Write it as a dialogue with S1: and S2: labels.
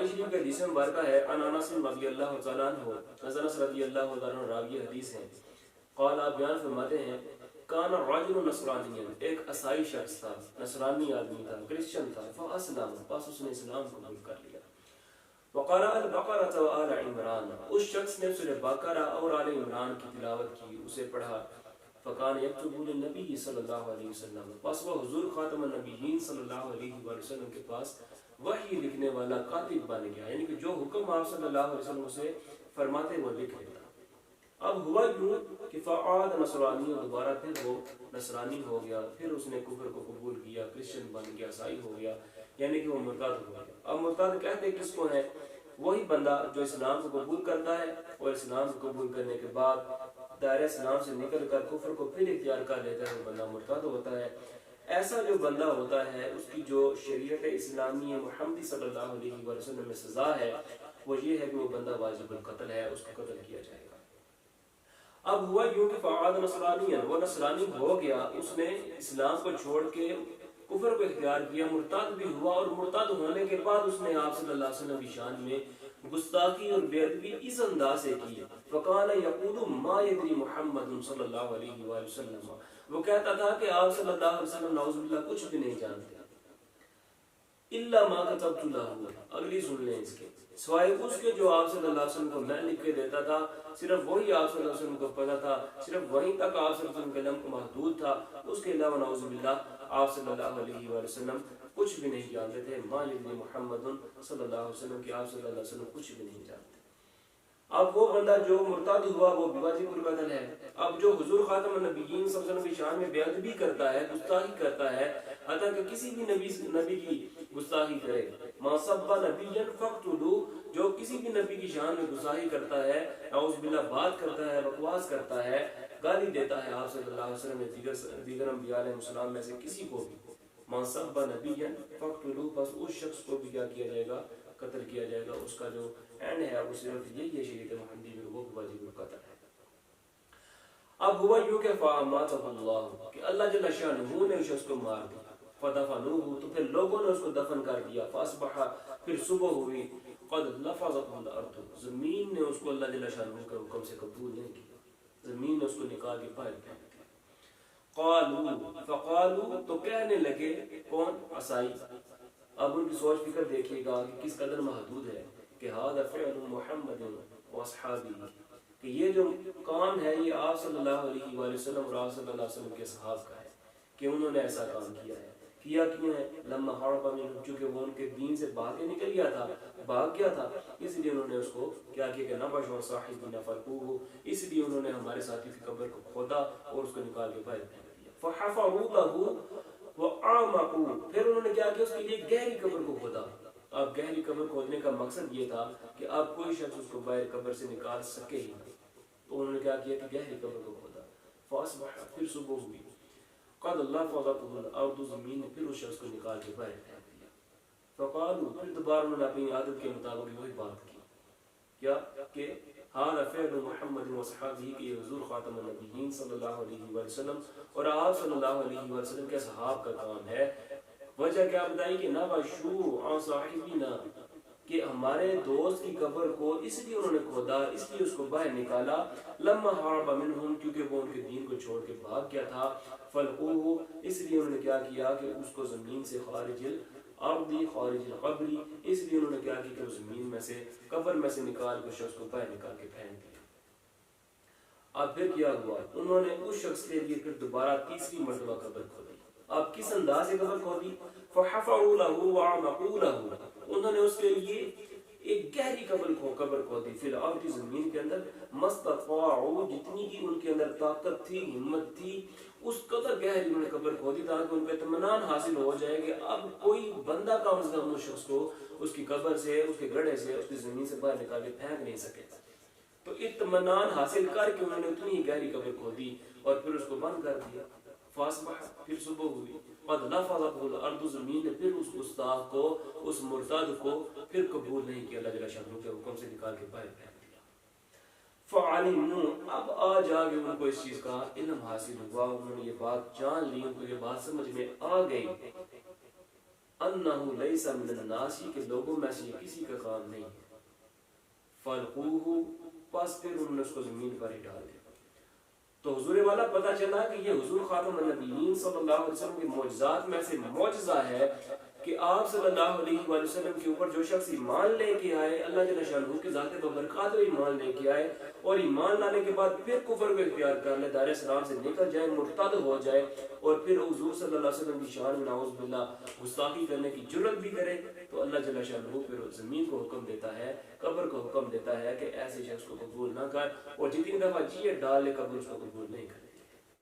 S1: بخاری شریف کے حدیث مبارکہ ہے ان انس رضی اللہ تعالیٰ عنہ، انس رضی اللہ تعالیٰ عنہ راوی حدیث ہیں، قال آپ بیان فرماتے ہیں کان الرجل نصرانیا، ایک عیسائی شخص تھا، نصرانی آدمی تھا، کرسچن تھا، فاسلم، پس اس نے اسلام قبول کر لیا، وقرأ البقرۃ وآل عمران، اس شخص نے سورہ بقرہ اور آل عمران کی تلاوت کی، اسے پڑھا، فکان یکتب للنبی صلی اللہ علیہ وسلم، پس وہ حضور خاتم النبیین صلی اللہ علیہ وسلم کے پاس وحی لکھنے والا کاتب بن گیا، یعنی کہ جو حکم آپ صلی اللہ علیہ وسلم سے فرماتے وہ لکھ لیتا۔ اب ہوا یوں کہ فعاد نصرانی، دوبارہ پھر وہ نصرانی ہو گیا، پھر اس نے کفر کو قبول کیا، کرسچن بن گیا، عیسائی ہو گیا، یعنی کہ وہ مرتد ہو گیا۔ اب مرتد کہتے کس کو ہے؟ وہی بندہ جو اسلام کو قبول کرتا ہے اور اسلام کو قبول کرنے کے بعد دائرہ اسلام سے نکل کر کفر کو پھر اختیار کر لیتا ہے، وہ بندہ مرتد ہوتا ہے۔ ایسا جو بندہ ہوتا ہے اس کی جو شریعت اسلامی محمدی صلی اللہ علیہ وسلم میں سزا ہے وہ یہ ہے کہ وہ بندہ واجب القتل ہے، اس کو قتل کیا جائے گا۔ اب ہوا یوں کہ فعاد نصرانی، وہ نصرانی ہو گیا، اس نے اسلام کو چھوڑ کے کفر کو اختیار کیا، مرتد بھی ہوا، اور مرتد ہونے کے بعد اس نے آپ صلی اللہ علیہ وسلم کی شان میں گستاخی اور بے ادبی اس انداز سے کی، وقال یقول ما یدری محمد صلی اللہ علیہ وآلہ وسلم، وہ کہتا تھا کہ آپ صلی اللہ علیہ وسلم نعوذ باللہ کچھ بھی نہیں جانتے، الا ما كتبت له، اگلی سن لیں اس کے، سوائے اس کے جو آپ صلی اللہ علیہ وسلم کو میں لکھ کے دیتا تھا، صرف وہی آپ صلی اللہ علیہ وسلم کو پتا تھا، صرف وہیں تک آپ صلی اللہ علیہ وسلم کے علم کو محدود تھا، اس کے علاوہ نعوذ باللہ آپ صلی اللہ علیہ وآلہ وسلم کچھ بھی نہیں جانتے تھے۔ ما یدری محمد صلی اللہ علیہ وسلم کہ آپ صلی اللہ علیہ وسلم کچھ بھی نہیں جانتے۔ اب وہ بندہ جو مرتد ہوا وہ واجب القتل ہے۔ اب جو حضور خاتم النبیین صلی اللہ علیہ وسلم کی شان میں بے ادبی کرتا ہے، گستاخی کرتا ہے، حتیٰ کہ کسی بھی نبی کی گستاخی کرے، ما سب نبیا فاقتلوہ، جو کسی بھی نبی کی شان میں گستاخی کرتا ہے، نعوذ باللہ بات کرتا ہے، بکواس کرتا ہے، گالی دیتا ہے آپ صلی اللہ علیہ وسلم نے دیگر انبیاء علیہ السلام میں سے کسی کو بھی، ما سب نبیا فاقتلوہ، بس اس شخص کو بھی کیا کیا جائے گا؟ قتل کیا جائے گا۔ اس کا جو اینڈ ہے وہ صرف یہی ہے شریعت محمدی میں، وہ واجب القتل ہے۔ اب ہوا یوں کہ فاماتہ اللہ، کہ اللہ جل شانہ نے اس شخص کو مار دیا، فدفنوہ، تو پھر لوگوں نے اس کو دفن کر دیا، فاصبح، پھر صبح ہوئی، قد لفظت الارض، زمین نے اس کو اللہ جل شانہ کے حکم سے قبول نہیں کیا، زمین نے اس کو نکال کے باہر پھینک دیا۔ قالوا، فقالوا، تو کہنے لگے، کون؟ عیسائی۔ اب ان کی سوچ فکر دیکھیے گا کہ کس قدر محدود ہے، کہ ھذا فعل محمد واصحابہ، کہ یہ جو کام ہے یہ آپ صلی اللہ علیہ وآلہ وسلم اور آپ صلی اللہ علیہ وسلم کے اصحاب کا ہے، کہ انہوں نے ایسا کام کیا ہے۔ کیا کیوں ہے؟ لما حرب منہم، چونکہ وہ ان کے دین سے بھاگ کے نکل گیا تھا، بھاگ گیا تھا، اس لیے انہوں نے اس کو کیا کیا کہ نبش صاحبنا فلقوہ، اس لیے انہوں نے ہمارے ساتھی کی قبر کو کھودا اور اس کو نکال کے باہر پھینک دیا۔ فحفروا له وَأَعْمَقُوا، پھر انہوں نے کیا کیا؟ اس کے لیے گہری قبر کو کھودا۔ اب گہری قبر کھودنے کا مقصد یہ تھا کہ اب کوئی شخص اس کو باہر قبر سے نکال سکے ہی نہیں، تو انہوں نے کیا کیا کہ گہری قبر کو کھودا۔ فَأَصْبَحَ، پھر صبح ہوئی، قَدْ لَفَظَتْهُ الْأَرْضُ، زمین نے پھر اس شخص کو نکال کے باہر پھینک دیا۔ فَقَالُوا، پھر دوبارہ انہوں نے اپنی عادت کے مطابق وہی بات کی، کیا کہ ھذا فعل محمد واصحابہ، کہ یہ حضور خاتم النبیین صلی اللہ علیہ وآلہ وسلم اور آپ صلی اللہ علیہ وآلہ وسلم کے اصحاب کا کام ہے۔ وجہ کیا بتائی کہ نبشوا عن صاحبنا، کہ ہمارے دوست کی قبر کو اس لیے انہوں نے کھودا، اس لیے اس کو باہر نکالا، لما حرب منہم، کیونکہ وہ ان کے دین کو چھوڑ کے بھاگ گیا تھا، فلقوہ، اس لیے انہوں نے کیا کیا کہ اس کو زمین سے خارج الارض خارج القبر، اس لیے انہوں نے کیا کہ وہ زمین میں سے قبر میں سے نکال کے شخص کو باہر نکال کے پھینک دیا۔ اب پھر کیا ہوا؟ انہوں نے اس شخص کے لیے پھر دوبارہ تیسری مرتبہ قبر کھودی۔ اب کس انداز سے قبر کھودی؟ فحفروا له وعمقوا له، انہوں نے اس کے لیے ایک گہری قبر کھودی، پھر الارض، زمین کے اندر، مستطاعوا، جتنی کی ان کے اندر طاقت تھی، ہمت تھی، اس قدر گہری انہوں نے قبر کھودی تاکہ ان کو اطمینان حاصل ہو جائے کہ اب کوئی بندہ کم از کم اس شخص کو اس کی قبر سے، اس کے گڑھے سے، اس کی زمین سے باہر نکال کے پھینک نہیں سکے۔ تو اطمینان حاصل کر کے انہوں نے اتنی ہی گہری قبر کھودی اور پھر اس کو بند کر دیا۔ فاصبح، پھر صبح ہوئی، قد لفظته الارض، زمین نے پھر اس گستاخ کو، اس مرتد کو پھر قبول نہیں کیا، اللہ جل شانہ کے حکم سے نکال کے باہر پھینک دیا۔ فعلموا، اب آج آگے ان کو اس چیز کا علم حاصل ہوا، انہوں نے یہ بات جان لی، ان کو یہ بات سمجھ میں آ گئی، انہو لیس من الناس کہ لوگوں میں سے کسی کا کام نہیں فالقوہ پس پھر انہوں نے اس کو زمین پر ہی ڈال دیا. تو حضور والا پتہ چلا کہ یہ حضور خاتم النبیین صلی اللہ علیہ وسلم کے معجزات میں سے معجزہ ہے کہ آپ صلی اللہ علیہ وآلہ وسلم کے اوپر جو شخص ایمان لے کے آئے اللہ جل شانہ کی ذات ببرکات ایمان لے کے آئے اور ایمان لانے کے بعد پھر کفر کو اختیار کر لے دار اسلام سے نکل جائے مرتد ہو جائے اور پھر حضور صلی اللہ علیہ وسلم کی شان میں نعوذ باللہ گستاخی کرنے کی جرت بھی کرے تو اللہ جل شانہ پھر زمین کو حکم دیتا ہے قبر کو حکم دیتا ہے کہ ایسے شخص کو قبول نہ کر اور جتنی دفعہ جیے ڈال لے قبر اس کو قبول نہیں کرے.